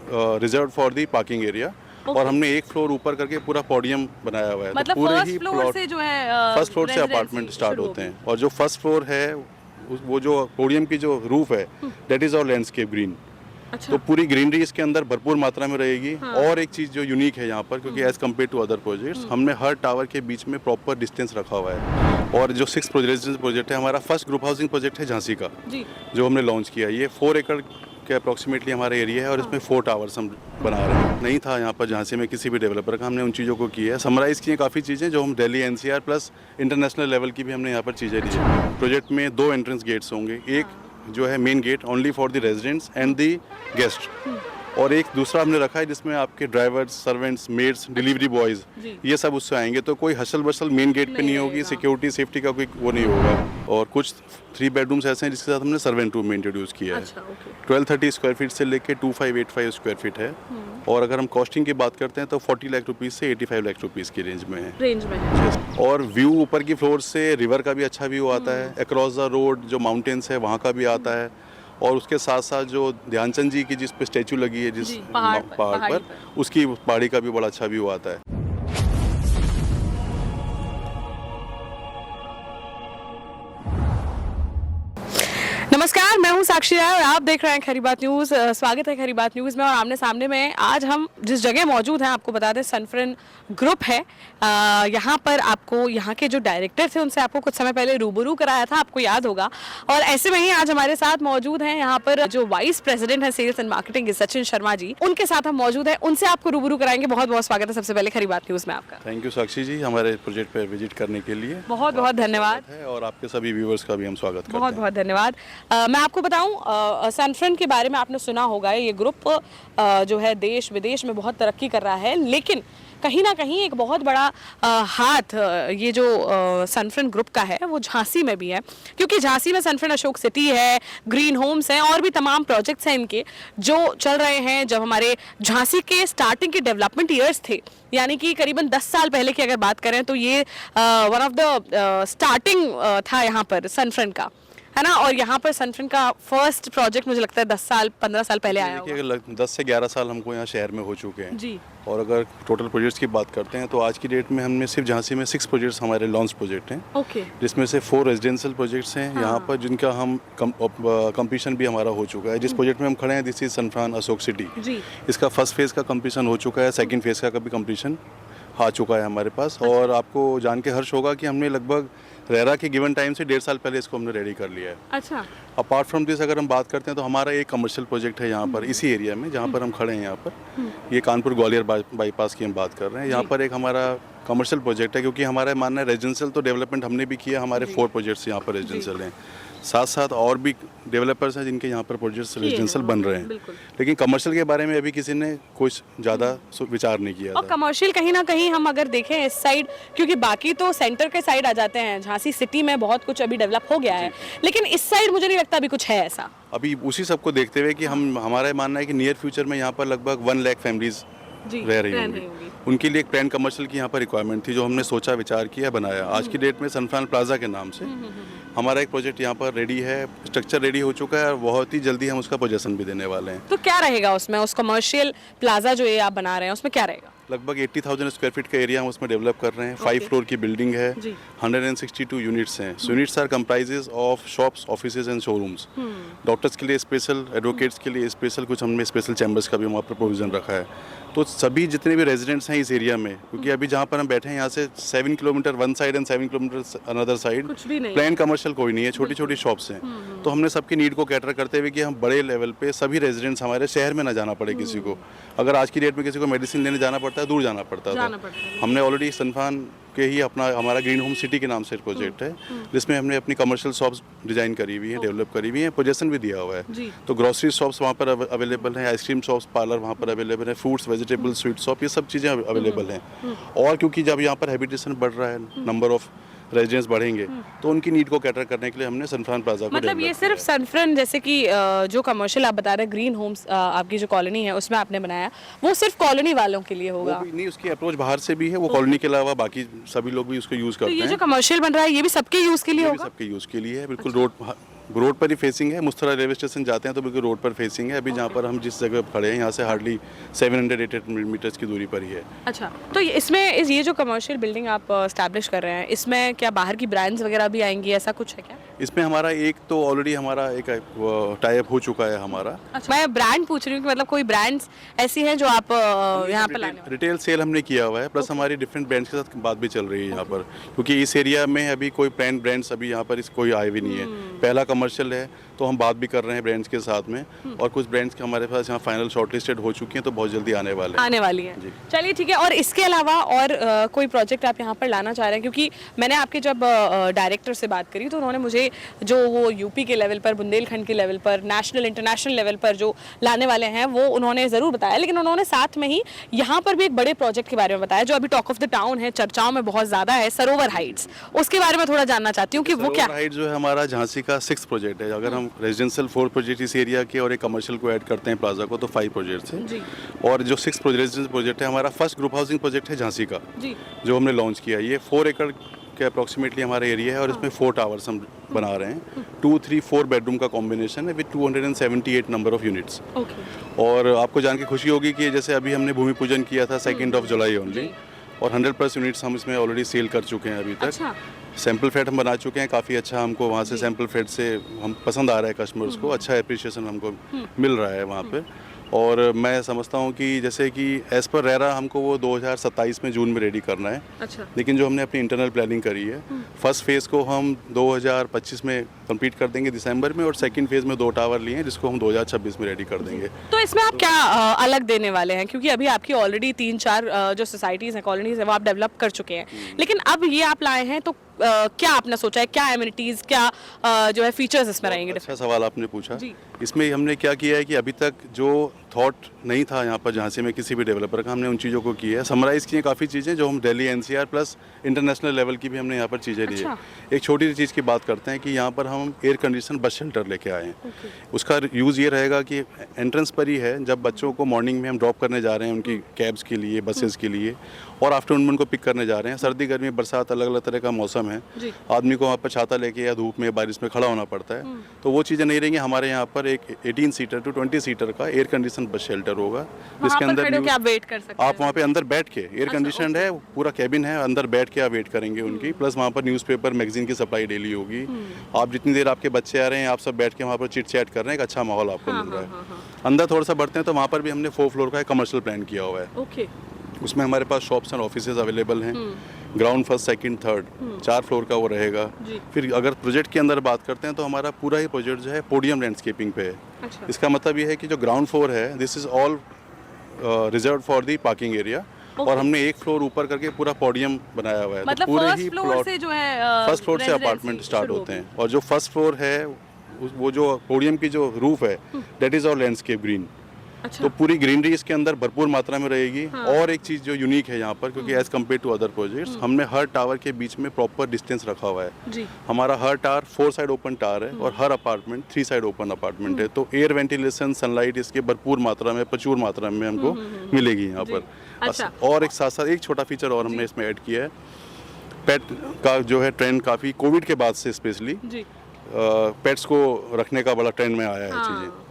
Reserve for the parking area. और हमने एक फ्लोर ऊपर करके पूरा पोडियम बनाया हुआ है। मतलब तो पूरे फर्स्ट ही फ्लोर से जो है फर्स्ट फ्लोर से अपार्टमेंट स्टार्ट होते हैं। और जो फर्स्ट फ्लोर है वो जो पोडियम की जो रूफ है that is our landscape green. अच्छा। तो पूरी ग्रीनरी इसके अंदर भरपूर मात्रा में रहेगी। और एक चीज़ जो यूनिक है यहाँ पर, क्योंकि as compare to other projects हमने हर टावर के बीच में प्रॉपर डिस्टेंस रखा हुआ है। और जो 6 प्रोजेक्ट है, हमारा फर्स्ट ग्रुप हाउसिंग प्रोजेक्ट है झांसी का जी। जो हमने लॉन्च किया। ये 4 एकड़ के अप्रॉक्सीमेटली हमारा एरिया है और इसमें 4 टावर्स हम बना रहे हैं। नहीं था यहाँ पर झांसी में किसी भी डेवलपर का, हमने उन चीज़ों को किया है, समराइज़ किए काफ़ी चीज़ें जो हम Delhi NCR plus international level की भी हमने यहाँ पर चीज़ें ली है। प्रोजेक्ट में 2 एंट्रेंस गेट्स होंगे, एक जो है main gate only for the residents and the guest, और एक दूसरा हमने रखा है जिसमें आपके drivers, servants, maids, delivery boys ये सब उससे आएंगे। तो कोई हसल बसल मेन गेट पे नहीं होगी, सिक्योरिटी सेफ्टी का कोई वो नहीं होगा। और कुछ 3 बेडरूम्स ऐसे हैं जिसके साथ हमने सर्वेंट रूम इंट्रोड्यूस किया है। 1230 स्क्वायर फीट से लेके 2585 स्क्वायर फीट है। और अगर हम कॉस्टिंग की बात करते हैं तो 40 लाख रुपीज़ से 85 लाख रुपीज़ की रेंज में है। और व्यू ऊपर की फ्लोर से रिवर का भी अच्छा व्यू आता है, अक्रॉस द रोड जो माउंटेन्स है वहाँ का भी आता है। और उसके साथ साथ जो ध्यानचंद जी की जिस पे स्टैचू लगी है जिस पहाड़ पर उसकी पहाड़ी का भी बड़ा अच्छा व्यू आता है। नमस्कार, मैं हूं साक्षी राय और आप देख रहे हैं खरी बात न्यूज़। स्वागत है खरी बात न्यूज़ में। और आमने सामने में आज हम जिस जगह मौजूद हैं आपको बता दें सनफ्रेन ग्रुप है। यहाँ पर आपको यहाँ के जो डायरेक्टर थे उनसे आपको कुछ समय पहले रूबरू कराया था, आपको याद होगा। और ऐसे में ही आज हमारे साथ मौजूद हैं यहाँ पर जो वाइस प्रेसिडेंट है sales and marketing Sachin Sharma ji, उनके साथ हम मौजूद हैं, उनसे आपको रूबरू कराएंगे। बहुत बहुत स्वागत है सबसे पहले खरी बात न्यूज़ में आपका। थैंक यू साक्षी जी, हमारे प्रोजेक्ट पर विजिट करने के लिए बहुत बहुत धन्यवाद। और आपके सभी व्यूअर्स का भी हम स्वागत करते हैं। बहुत बहुत धन्यवाद। मैं आपको बताऊं सनफ्रेन के बारे में आपने सुना होगा, ये ग्रुप जो है देश विदेश में बहुत तरक्की कर रहा है, लेकिन कहीं ना कहीं एक बहुत बड़ा हाथ ये जो सनफ्रेन ग्रुप का है वो झांसी में भी है। क्योंकि झांसी में सनफ्रेन अशोक सिटी है, ग्रीन होम्स हैं और भी तमाम प्रोजेक्ट्स हैं इनके जो चल रहे हैं। जब हमारे झांसी के स्टार्टिंग के डेवलपमेंट ईयर्स थे, यानी कि करीबन 10 साल पहले की अगर बात करें तो ये वन ऑफ द स्टार्टिंग था यहाँ पर सनफ्रेन का, है ना। और यहाँ पर सनफ्रेन का फर्स्ट प्रोजेक्ट मुझे लगता है 10 साल 15 साल पहले आया होगा। देखिए 10 से 11 साल हमको यहाँ शहर में हो चुके हैं जी। और अगर टोटल प्रोजेक्ट्स की बात करते हैं तो आज की डेट में हमने सिर्फ झांसी में 6 प्रोजेक्ट्स हमारे लॉन्च प्रोजेक्ट हैं। ओके। जिसमें से 4 रेजिडेंशियल प्रोजेक्ट्स हैं यहाँ पर, जिनका हम कंप्लीशन भी हमारा हो चुका है। जिस प्रोजेक्ट में हम खड़े हैं दिस इज सनफ्रान अशोक सिटी जी। इसका फर्स्ट फेज़ का कंप्लीशन हो चुका है, सेकेंड फेज़ का भी कंप्लीशन आ चुका है हमारे पास। और आपको जान के हर्ष होगा कि हमने लगभग रेरा के गिवन टाइम से 1.5 साल पहले इसको हमने रेडी कर लिया है। अच्छा। अपार्ट फ्रॉम दिस अगर हम बात करते हैं तो हमारा एक कमर्शियल प्रोजेक्ट है यहाँ पर इसी एरिया में जहाँ पर हम खड़े हैं। यहाँ पर ये कानपुर ग्वालियर बाईपास की हम बात कर रहे हैं। यहाँ पर एक हमारा कमर्शियल प्रोजेक्ट है, क्योंकि हमारा मानना है रेजिडेंशियल तो डेवलपमेंट हमने भी किया, हमारे 4 प्रोजेक्ट्स यहाँ पर रेजिडेंशियल हैं। साथ साथ और भी डेवलपर्स हैं जिनके यहाँ पर प्रोजेक्ट्स रेजिडेंशियल बन रहे हैं, लेकिन कमर्शियल के बारे में अभी किसी ने कुछ ज़्यादा विचार नहीं किया। और कमर्शियल कहीं ना कहीं हम अगर देखें इस साइड, क्योंकि बाकी तो सेंटर के साइड आ जाते हैं, झांसी सिटी में बहुत कुछ अभी डेवलप हो गया है, लेकिन इस साइड मुझे नहीं लगता अभी कुछ है ऐसा। अभी उसी सबको देखते हुए कि हमारा मानना है कि नियर फ्यूचर में यहाँ पर लगभग 1 लाख फैमिलीज रह रही होंगी। उनके लिए एक प्लान कमर्शियल की यहाँ पर रिक्वायरमेंट थी जो हमने सोचा, विचार किया, बनाया। आज की डेट में सनफ्रान प्लाजा के नाम से हमारा एक प्रोजेक्ट यहाँ पर रेडी है, स्ट्रक्चर रेडी हो चुका है और बहुत ही जल्दी हम उसका पोजेसन भी देने वाले हैं। तो क्या रहेगा उसमें, उस कमर्शियल प्लाजा जो ये आप बना रहे हैं उसमें क्या रहेगा? लगभग 80,000 स्क्वायर फीट का एरिया हम उसमें डेवलप कर रहे हैं। 5 फ्लोर की बिल्डिंग है, 162 यूनिट्स हैं। Units are comprises of shops, offices and showrooms. Doctors के लिए स्पेशल, एडवोकेट्स के लिए स्पेशल, कुछ हमने स्पेशल चैम्बर्स का भी वहाँ पर प्रोविजन रखा है। तो सभी जितने भी रेजिडेंट्स हैं इस एरिया में, क्योंकि अभी जहाँ पर हम बैठे हैं यहाँ से 7 kilometre one side and 7 kilometre another side plan commercial कोई नहीं है, छोटी छोटी शॉप्स हैं। तो हमने सबकी नीड को कैटर करते हुए कि हम बड़े लेवल पे सभी रेजिडेंट्स हमारे शहर में ना जाना पड़े किसी को। अगर आज की डेट में किसी को मेडिसिन लेने जाना पड़ता है, दूर जाना पड़ता था। हमने ऑलरेडी सनफ्रान के ही हमारा ग्रीन होम सिटी के नाम से प्रोजेक्ट है, जिसमें हमने अपनी कमर्शियल शॉप्स डिजाइन करी हुई है, डेवलप करी हुई है, पोजेसन भी दिया हुआ है। तो ग्रोसरी शॉप्स वहाँ पर अवेलेबल हैं, आइसक्रीम शॉप्स, पार्लर वहाँ पर अवेलेबल है, फ्रूट्स, वेजिटेबल, स्वीट शॉप, ये सब चीज़ें अवेलेबल हैं। और क्योंकि जब यहाँ पर हैबिटेशन बढ़ रहा है, नंबर ऑफ रेजिडेंट्स बढ़ेंगे, तो उनकी नीड को कैटर करने के लिए हमने सनफ्रान प्लाजा को मतलब ये सिर्फ सनफ्रान जैसे कि जो कमर्शियल आप बता रहे हैं ग्रीन होम्स आपकी जो कॉलोनी है उसमें आपने बनाया, वो सिर्फ कॉलोनी वालों के लिए होगा? नहीं, उसकी अप्रोच बाहर से भी है, वो कॉलोनी के अलावा बाकी सभी लोग भी उसको यूज करते हैं। तो ये जो कमर्शियल बन रहा है ये भी सबके यूज के लिए होगा? सबके यूज के लिए है, बिल्कुल रोड रोड पर ही फेसिंग है। मुस्तरा रेलवे स्टेशन जाते हैं तो बिल्कुल रोड पर फेसिंग है। अभी जहाँ पर हम जिस जगह खड़े हैं यहाँ से हार्डली 700-800 मीटर्स की दूरी पर ही है। अच्छा, तो इसमें ये जो कमर्शियल बिल्डिंग आप स्टैब्लिश कर रहे हैं, इसमें क्या बाहर की ब्रांड्स वगैरह भी आएंगी, ऐसा कुछ है क्या? इसमें हमारा एक तो ऑलरेडी हमारा एक टाई अप हो चुका है हमारा। अच्छा, मैं ब्रांड पूछ रही हूँ कि मतलब कोई ब्रांड्स ऐसी हैं जो आप यहाँ पर लाने वाले रिटेल सेल हमने किया हुआ है, प्लस हमारी डिफरेंट ब्रांड्स के साथ बात भी चल रही है यहाँ पर, क्योंकि इस एरिया में अभी कोई ब्रांड्स अभी यहाँ पर कोई आए भी नहीं है। पहला कमर्शियल है तो हम बात भी कर रहे हैं ब्रांड्स के साथ में, और कुछ ब्रांड्स के हमारे पास यहाँ फाइनल शॉर्टलिस्टेड हो चुकी हैं, तो बहुत जल्दी आने वाली हैं। चलिए ठीक है। और इसके अलावा और कोई प्रोजेक्ट आप यहाँ पर लाना चाह रहे हैं? क्योंकि मैंने आपके जब डायरेक्टर से बात करी तो उन्होंने मुझे जो वो यूपी के लेवल पर, बुंदेलखंड के लेवल पर, नेशनल इंटरनेशनल लेवल पर जो लाने वाले हैं वो उन्होंने ज़रूर बताया, लेकिन उन्होंने साथ में ही यहाँ पर भी एक बड़े प्रोजेक्ट के बारे में बताया जो अभी टॉक ऑफ द टाउन है, चर्चाओं में बहुत ज़्यादा है, सरोवर हाइट्स। उसके बारे में थोड़ा जानना चाहती हूँ कि वो क्या हाइट जो है हमारा झांसी का 6th प्रोजेक्ट है। अगर हम रेजिडेंशियल 4 प्रोजेक्ट इस एरिया के और एक कमर्शियल को ऐड करते हैं प्लाजा को, तो 5 प्रोजेक्ट्स हैं। और जो 6th रेजिडेंशियल प्रोजेक्ट है हमारा फर्स्ट ग्रुप हाउसिंग प्रोजेक्ट है झांसी का, जो हमने लॉन्च किया। ये 4 एकड़ के अप्रॉक्सीमेटली हमारा एरिया है और इसमें 4 टावर्स हम बना रहे हैं। 2, 3, 4 बेडरूम का कॉम्बिनेशन है विद 278 नंबर ऑफ यूनिट्स। और आपको जान के खुशी होगी कि जैसे अभी हमने भूमि पूजन किया था 2 जुलाई ओनली, और 100+ यूनिट्स हम इसमें ऑलरेडी सेल कर चुके हैं अभी तक। अच्छा। सैम्पल फ्लैट हम बना चुके हैं, काफ़ी अच्छा हमको वहाँ से सैम्पल फ्लैट से हम पसंद आ रहा है कस्टमर्स को, अच्छा एप्रिसिएशन हमको मिल रहा है वहाँ पे। और मैं समझता हूँ कि जैसे कि एज़ पर रेरा हमको वो 2027 में जून में रेडी करना है। अच्छा। लेकिन जो हमने अपनी इंटरनल प्लानिंग करी है, फर्स्ट फेज़ को हम 2025 में कंप्लीट कर देंगे दिसंबर में, और सेकंड फेज़ में 2 टावर लिए हैं जिसको हम 2026 में रेडी कर देंगे। तो इसमें आप क्या अलग देने वाले हैं? क्योंकि अभी आपकी ऑलरेडी 3-4 जो सोसाइटीज़ हैं, कॉलोनीज़ हैं, वो आप डेवलप कर चुके हैं, लेकिन अब ये आप लाए हैं तो क्या आपने सोचा है, क्या एमिनिटीज़, क्या जो है फीचर्स इसमें रहेंगे? अच्छा सवाल आपने पूछा। इसमें हमने क्या किया है कि अभी तक जो थॉट नहीं था यहाँ पर झांसी में किसी भी डेवलपर का, हमने उन चीज़ों को किया है, समराइज़ किए काफ़ी चीज़ें जो हम Delhi NCR plus international level की भी हमने यहाँ पर चीज़ें ली है। एक छोटी सी चीज़ की बात करते हैं कि यहाँ पर हम एयर कंडीशन बस शेल्टर लेके आए हैं। उसका यूज़ ये रहेगा कि एंट्रेंस पर ही है, जब बच्चों को मॉर्निंग में हम ड्रॉप करने जा रहे हैं उनकी कैब्स के लिए, बसेस के लिए, और आफ्टरनून में उनको पिक करने जा रहे हैं। सर्दी गर्मी बरसात अलग अलग तरह का मौसम है, आदमी को वहाँ पर छाता लेके या धूप में बारिश में खड़ा होना पड़ता है, तो वो चीज़ें नहीं रहेंगी। हमारे यहाँ पर एक 18 सीटर टू 20 सीटर का एयर कंडीशन बस शेल्टर होगा, जिसके अंदर आप वेट कर सकते हैं। आप वहाँ पे अंदर बैठ के, एयर कंडीशन है, पूरा कैबिन है, अंदर बैठ के आप वेट करेंगे उनकी। प्लस वहाँ पर न्यूज़पेपर मैगजीन की सप्लाई डेली होगी। आप जितनी देर आपके बच्चे आ रहे हैं, आप सब बैठ के वहाँ पर चिट चैट कर रहे हैं, एक अच्छा माहौल आपको मिल रहा है। अंदर थोड़ा सा बढ़ते हैं तो वहाँ पर भी हमने 4 फ्लोर का एक कमर्शियल प्लान किया हुआ है। उसमें हमारे पास शॉप्स एंड ऑफिसेज अवेलेबल हैं। Ground, first, second, third, 4 floor का वो रहेगा। फिर अगर प्रोजेक्ट के अंदर बात करते हैं तो हमारा पूरा ही प्रोजेक्ट जो है पोडियम लैंडस्केपिंग पे है। अच्छा। इसका मतलब ये है कि जो ग्राउंड फ्लोर है, this is all reserve for the parking area, और हमने 1 फ्लोर ऊपर करके पूरा पोडियम बनाया हुआ है। मतलब तो पूरे फर्स्ट ही फ्लोर से जो है फर्स्ट फ्लोर से अपार्टमेंट स्टार्ट होते हैं, और जो फर्स्ट फ्लोर है वो जो पोडियम की जो रूफ है, that is all landscape green. अच्छा। तो पूरी ग्रीनरी इसके अंदर भरपूर मात्रा में रहेगी। और एक चीज़ जो यूनिक है यहाँ पर, क्योंकि as compare to other projects, हमने हर टावर के बीच में प्रॉपर डिस्टेंस रखा हुआ है जी। हमारा हर टावर 4 साइड ओपन टावर है, और हर अपार्टमेंट 3 साइड ओपन अपार्टमेंट है। तो एयर वेंटिलेशन, सनलाइट इसके भरपूर मात्रा में, प्रचुर मात्रा में हमको मिलेगी यहाँ पर। अच्छा। और एक साथ साथ एक छोटा फीचर और हमने इसमें ऐड किया है, पेट का जो है ट्रेंड काफ़ी कोविड के बाद से स्पेशली पेट्स को रखने का बड़ा ट्रेंड में आया है। चीज़ें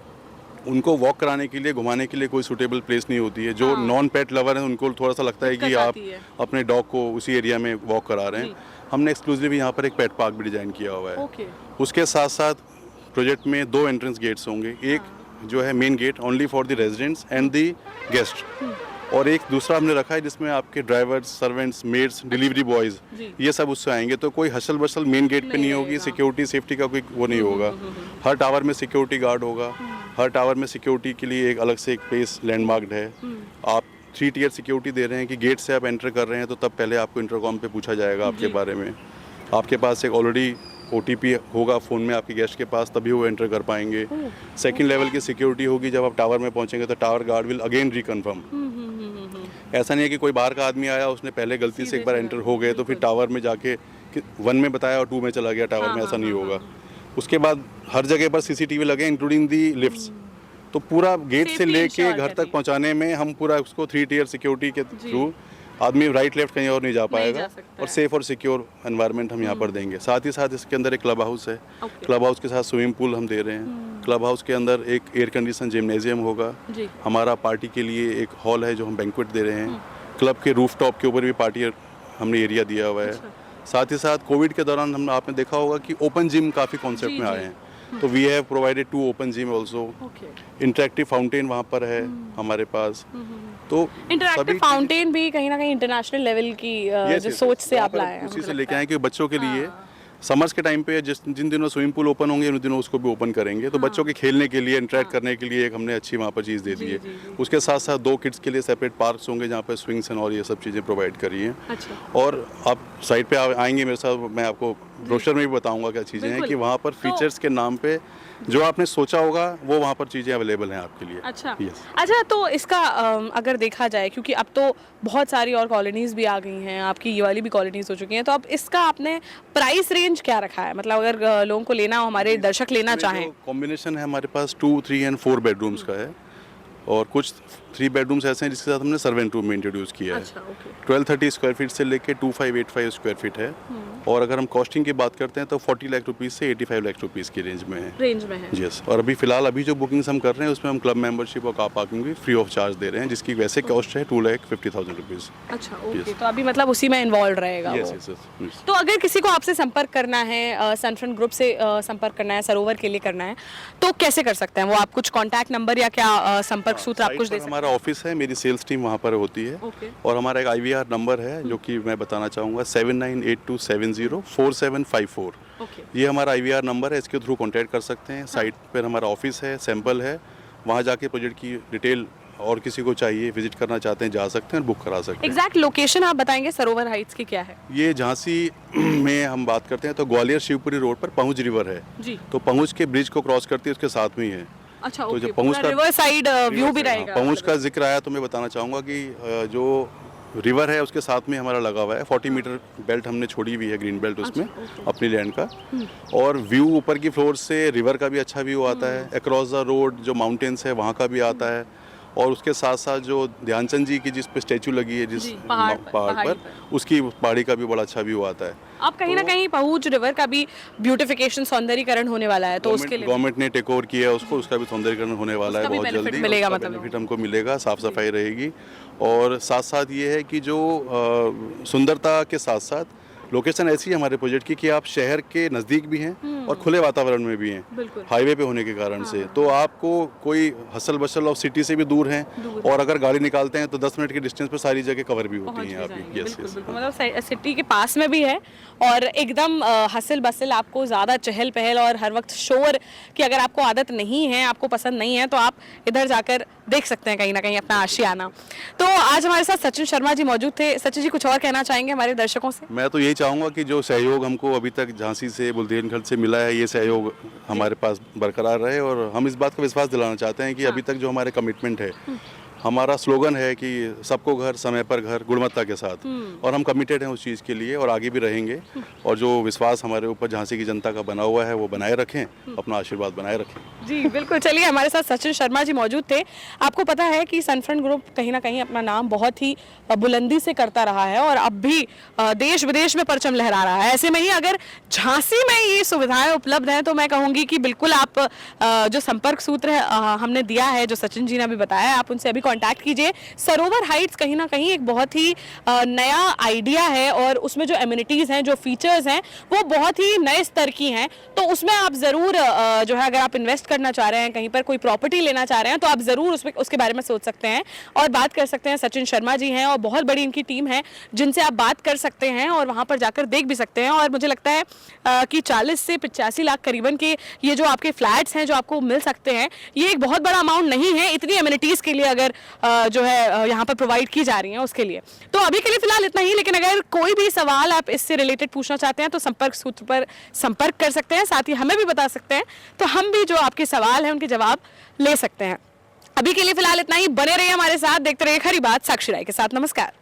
उनको वॉक कराने के लिए, घुमाने के लिए कोई सूटेबल प्लेस नहीं होती है। जो नॉन पेट लवर हैं उनको थोड़ा सा लगता है कि आप अपने डॉग को उसी एरिया में वॉक करा रहे हैं। हमने एक्सक्लूसिवली यहाँ पर एक पेट पार्क भी डिज़ाइन किया हुआ है। उसके साथ साथ प्रोजेक्ट में 2 एंट्रेंस गेट्स होंगे, एक जो है main gate only for the residents and the guest, और एक दूसरा हमने रखा है जिसमें आपके drivers, servants, maids, delivery boys, ये सब उससे आएंगे। तो कोई हसल बसल मेन गेट पे नहीं होगी, सिक्योरिटी सेफ्टी का कोई वो नहीं होगा। हर टावर में सिक्योरिटी गार्ड होगा, हर टावर में सिक्योरिटी के लिए एक अलग से एक प्लेस लैंडमार्क्ड है। आप 3 टियर सिक्योरिटी दे रहे हैं कि गेट से आप एंटर कर रहे हैं तो तब पहले आपको इंटरकॉम पे पूछा जाएगा आपके बारे में। आपके पास एक ऑलरेडी OTP होगा फ़ोन में आपके गेस्ट के पास, तभी वो एंटर कर पाएंगे। सेकंड लेवल की सिक्योरिटी होगी, जब आप टावर में पहुंचेंगे तो tower guard will again reconfirm. ऐसा नहीं है कि कोई बाहर का आदमी आया, उसने पहले गलती से एक बार एंटर हो गए तो फिर टावर में जाके 1 में बताया और 2 में चला गया टावर में, ऐसा नहीं होगा। उसके बाद हर जगह पर CCTV लगे इंक्लूडिंग दी लिफ्ट्स। तो पूरा गेट से लेके घर तक पहुंचाने में हम पूरा उसको 3 टियर सिक्योरिटी के थ्रू आदमी राइट लेफ्ट कहीं और नहीं जा नहीं पाएगा जा सकता और है। सेफ और सिक्योर एनवायरनमेंट हम यहाँ पर देंगे। साथ ही साथ इसके अंदर एक क्लब हाउस है, क्लब हाउस के साथ स्विमिंग पूल हम दे रहे हैं। क्लब हाउस के अंदर एक एयर कंडीशन जिम्नेजियम होगा। जी। हमारा पार्टी के लिए एक हॉल है जो हम बैंक्वेट दे रहे हैं। क्लब के रूफ टॉप के ऊपर भी पार्टी हमने एरिया दिया हुआ है। साथ ही साथ कोविड के दौरान हम आपने देखा होगा कि ओपन जिम काफ़ी कॉन्सेप्ट जी, में जी। आए हैं, तो we have provided 2 open gym also. Okay. Interactive fountain वहाँ पर है हमारे पास। तो इंटरैक्टिव फाउंटेन भी कहीं ना कहीं इंटरनेशनल लेवल की जो सोच से आप लाए हैं, उसी मुझे से लगता लेके है। आए कि बच्चों के लिए समर्स के टाइम पे जिन दिनों स्विमिंग पूल ओपन होंगे उन दिनों उसको भी ओपन करेंगे, तो बच्चों के खेलने के लिए इंटरेक्ट करने के लिए एक हमने अच्छी वहाँ पर चीज़ दे दी है। उसके साथ साथ 2 किड्स के लिए सेपरेट पार्क्स होंगे जहाँ पर स्विंग्स एंड और ये सब चीज़ें प्रोवाइड करी हैं। अच्छा। और आप साइड पे आएंगे मेरे साथ, मैं आपको ब्रोशर में भी बताऊंगा क्या चीज़ें हैं बिल्कुल। कि वहाँ पर फीचर्स के नाम पे जो आपने सोचा होगा वो वहाँ पर चीज़ें अवेलेबल हैं आपके लिए। अच्छा। Yes. अच्छा, तो इसका अगर देखा जाए, क्योंकि अब तो बहुत सारी और कॉलोनीज भी आ गई हैं, आपकी ये वाली भी कॉलोनीज हो चुकी हैं, तो अब इसका आपने प्राइस रेंज क्या रखा है? मतलब अगर लोगों को लेना हो, हमारे दर्शक लेना चाहें। कॉम्बिनेशन है हमारे पास 2, 3 एंड 4 बेडरूम्स का है, और कुछ 3 बेडरूम्स ऐसे हैं जिसके साथ हमने सर्वेंट रूम इंट्रोड्यूस किया है। अच्छा, ओके। 1230 स्क्वायर फीट से लेके 2585 स्क्वायर फीट है। और अगर हम कॉस्टिंग की बात करते हैं तो 40 लाख रुपीज़ से 85 लाख रुपीज़ की रेंज में है। रेंज में है। यस। और अभी फिलहाल जो बुकिंग्स हम कर रहे हैं उसमें हम क्लब मेंबरशिप और कार पार्किंग भी फ्री ऑफ चार्ज दे रहे हैं, जिसकी वैसे कॉस्ट है 2,50,000 रुपीज़। अच्छा, ओके। तो अभी मतलब उसी में इन्वॉल्व रहेगा वो। Yes yes. तो अगर किसी को आपसे संपर्क करना है, सनफ्रंट ग्रुप से संपर्क करना है, सरोवर के लिए करना है, तो कैसे कर सकते हैं? वो आप कुछ कांटेक्ट नंबर या क्या संपर्क सूत्र आप कुछ दे सकते हैं? हमारा ऑफिस है, मेरी सेल्स टीम वहाँ पर होती है। ओके। और हमारा एक IVR नंबर है जो कि मैं बताना चाहूँगा 7982704754। ओके। ये हमारा IVR नंबर है, इसके थ्रू कांटेक्ट कर सकते हैं। साइट पर हमारा ऑफिस है, सैंपल है, वहाँ जाके प्रोजेक्ट की डिटेल और किसी को चाहिए विजिट करना चाहते हैं जा सकते हैं और बुक करा सकते हैं। एग्जैक्ट लोकेशन आप बताएंगे सरोवर हाइट्स की क्या है? ये झांसी में हम बात करते हैं तो ग्वालियर शिवपुरी रोड पर पहुँच रिवर है, जी। तो पहुँच के ब्रिज को क्रॉस करती है उसके साथ में ही है। अच्छा, तो ओके। जो पहुँच का रिवर साइड व्यू भी रहेगा। पहुँच का जिक्र आया तो मैं बताना चाहूँगा कि जो रिवर है उसके साथ में हमारा लगा हुआ है 40 मीटर बेल्ट हमने छोड़ी हुई है, ग्रीन बेल्ट उसमें अपनी लैंड का। और व्यू ऊपर की फ्लोर से रिवर का भी अच्छा व्यू आता है, अक्रॉस द रोड जो माउंटेन्स है वहाँ का भी आता है, और उसके साथ साथ जो ध्यानचंद जी की जिस पे स्टैचू लगी है जिस पहाड़ पर उसकी पहाड़ी का भी बड़ा अच्छा व्यू आता है। अब कहीं ना कहीं पहुंच रिवर का भी ब्यूटिफिकेशन सौंदर्यीकरण होने वाला है, तो उसके लिए गवर्नमेंट ने टेक ओवर किया है उसको, उसका भी सौंदर्यीकरण होने वाला है बहुत जल्दी। मिलेगा, उसका मतलब बेनिफिट हमको मिलेगा, साफ सफाई रहेगी। और साथ साथ ये है कि जो सुंदरता के साथ साथ लोकेशन ऐसी है हमारे प्रोजेक्ट की कि आप शहर के नज़दीक भी हैं और खुले वातावरण में भी हैं, हाईवे पे होने के कारण से। तो आपको कोई हसल बसल और सिटी से भी दूर हैं, और अगर गाड़ी निकालते हैं तो 10 मिनट के डिस्टेंस पर सारी जगह कवर भी होती हैं आपकी। यस यस, मतलब सिटी के पास में भी है और एकदम हसल बसल, आपको ज़्यादा चहल पहल और हर वक्त शोर की अगर आपको आदत नहीं है, आपको पसंद नहीं है, तो आप इधर जाकर देख सकते हैं कहीं ना कहीं अपना आशियाना। तो आज हमारे साथ सचिन शर्मा जी मौजूद थे। सचिन जी, कुछ और कहना चाहेंगे हमारे दर्शकों से? मैं तो यही चाहूँगा कि जो सहयोग हमको अभी तक झांसी से बुंदेलखंड से मिला है, ये सहयोग हमारे पास बरकरार रहे, और हम इस बात का विश्वास दिलाना चाहते हैं कि अभी तक जो हमारे कमिटमेंट है, हमारा स्लोगन है कि सबको घर, समय पर घर, गुणवत्ता के साथ, और हम कमिटेड हैं उस चीज़ के लिए और आगे भी रहेंगे। और जो विश्वास हमारे ऊपर झांसी की जनता का बना हुआ है वो बनाए रखें, अपना आशीर्वाद बनाए रखें। जी बिल्कुल। चलिए, हमारे साथ सचिन शर्मा जी मौजूद थे। आपको पता है कि सनफ्रंट ग्रुप कहीं ना कहीं अपना नाम बहुत ही बुलंदी से करता रहा है और अब भी देश विदेश में परचम लहरा रहा है। ऐसे में ही अगर झांसी में ये सुविधाएं उपलब्ध हैं तो मैं कहूँगी कि बिल्कुल आप जो संपर्क सूत्र हमने दिया है, जो सचिन जी ने अभी बताया, आप उनसे अभी कांटेक्ट कीजिए। सरोवर हाइट्स कहीं ना कहीं एक बहुत ही नया आइडिया है और उसमें जो एमिनिटीज़ हैं, जो फीचर्स हैं, वो बहुत ही नए स्तर की हैं। तो उसमें आप ज़रूर जो है, अगर आप इन्वेस्ट करना चाह रहे हैं, कहीं पर कोई प्रॉपर्टी लेना चाह रहे हैं, तो आप ज़रूर उसके बारे में सोच सकते हैं और बात कर सकते हैं। सचिन शर्मा जी हैं और बहुत बड़ी इनकी टीम है जिनसे आप बात कर सकते हैं और वहाँ पर जाकर देख भी सकते हैं। और मुझे लगता है कि 40 से 85 लाख करीबन के ये जो आपके फ्लैट्स हैं जो आपको मिल सकते हैं, ये एक बहुत बड़ा अमाउंट नहीं है इतनी एमिनिटीज़ के लिए अगर जो है यहाँ पर प्रोवाइड की जा रही हैं उसके लिए। तो अभी के लिए फिलहाल इतना ही, लेकिन अगर कोई भी सवाल आप इससे रिलेटेड पूछना चाहते हैं तो संपर्क सूत्र पर संपर्क कर सकते हैं, साथ ही हमें भी बता सकते हैं, तो हम भी जो आपके सवाल हैं उनके जवाब ले सकते हैं। अभी के लिए फिलहाल इतना ही। बने रहिए हमारे साथ, देखते रहिए खरी बात साक्षी राय के साथ। नमस्कार।